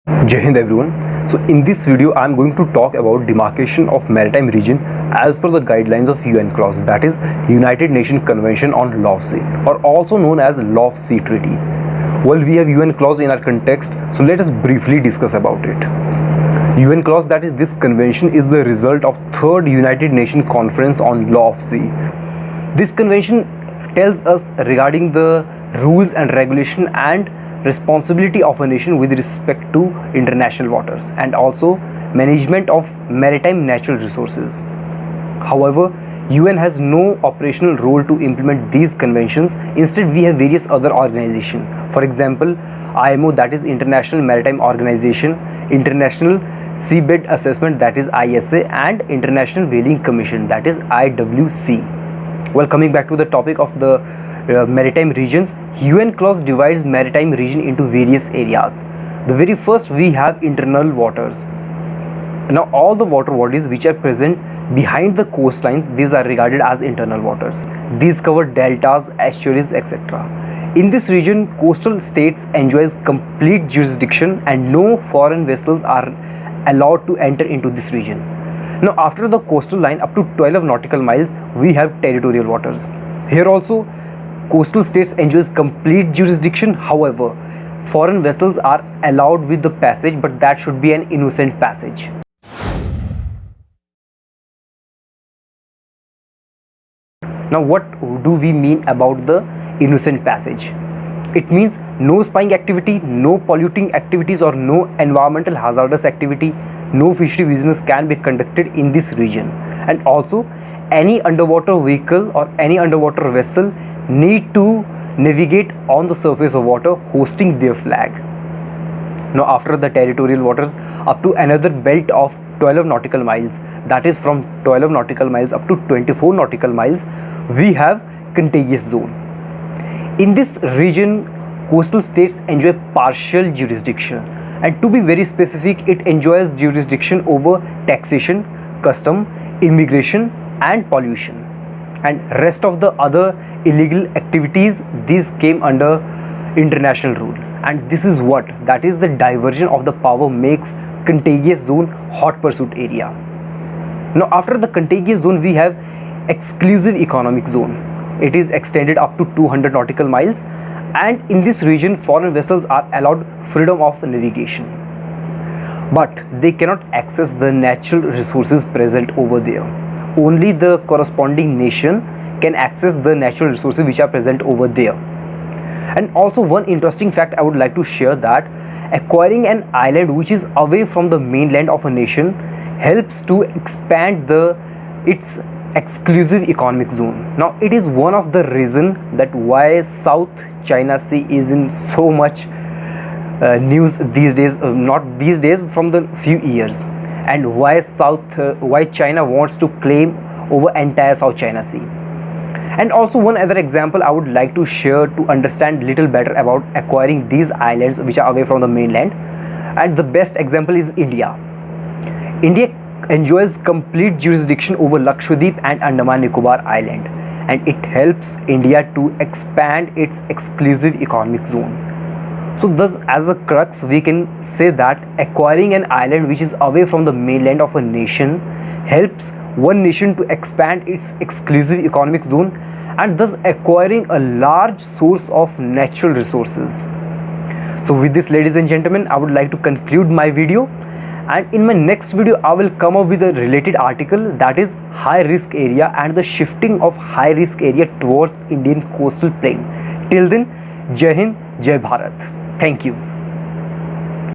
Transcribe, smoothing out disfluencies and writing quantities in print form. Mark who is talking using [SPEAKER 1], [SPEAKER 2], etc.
[SPEAKER 1] Jai Hind everyone. So in this video I am going to talk about demarcation of maritime region as per the guidelines of UNCLOS, that is United Nations Convention on Law of Sea, or also known as Law of Sea Treaty. Well, we have UNCLOS in our context, so let us briefly discuss about it. UNCLOS, that is this convention, is the result of third United Nations Conference on Law of Sea. This convention tells us regarding the rules and regulation and responsibility of a nation with respect to international waters and also management of maritime natural resources. However, UN has no operational role to implement these conventions. Instead, we have various other organizations. For example, IMO, that is International Maritime Organization, International Seabed Assessment, that is ISA, and International Whaling Commission, that is IWC. Well, coming back to the topic of the maritime regions, UNCLOS divides maritime region into various areas. The very first, we have internal waters. Now all the water bodies which are present behind the coastlines, these are regarded as internal waters. These cover deltas, estuaries, etc. In this region, coastal states enjoys complete jurisdiction and no foreign vessels are allowed to enter into this region. Now after the coastal line up to 12 nautical miles, we have territorial waters. Here also coastal states enjoys complete jurisdiction. However, foreign vessels are allowed with the passage, but that should be an innocent passage. Now what do we mean about the innocent passage? It means no spying activity, no polluting activities, or no environmental hazardous activity, no fishery business can be conducted in this region. And also any underwater vehicle or any underwater vessel need to navigate on the surface of water hosting their flag. Now after the territorial waters, up to another belt of 12 nautical miles, that is from 12 nautical miles up to 24 nautical miles, we have contagious zone. In this region, coastal states enjoy partial jurisdiction, and to be very specific, it enjoys jurisdiction over taxation, custom, immigration and pollution, and rest of the other illegal activities, these came under international rule. And this is what, that is the diversion of the power makes contagious zone hot pursuit area. Now after the contagious zone, we have exclusive economic zone. It is extended up to 200 nautical miles, and in this region foreign vessels are allowed freedom of navigation, but they cannot access the natural resources present over there. Only the corresponding nation can access the natural resources which are present over there. And also one interesting fact I would like to share, that acquiring an island which is away from the mainland of a nation helps to expand its exclusive economic zone. Now it is one of the reason that why South China Sea is in so much news these days, not these days, from the few years, and why China wants to claim over entire South China Sea. And also one other example I would like to share to understand little better about acquiring these islands which are away from the mainland, and the best example is India. India enjoys complete jurisdiction over Lakshadweep and Andaman Nicobar Island, and it helps India to expand its exclusive economic zone. So thus, as a crux, we can say that acquiring an island which is away from the mainland of a nation helps one nation to expand its exclusive economic zone, and thus acquiring a large source of natural resources. So with this, ladies and gentlemen, I would like to conclude my video, and in my next video I will come up with a related article, that is high risk area and the shifting of high risk area towards Indian coastal plain. Till then, Jai Hind, Jai Bharat. Thank you.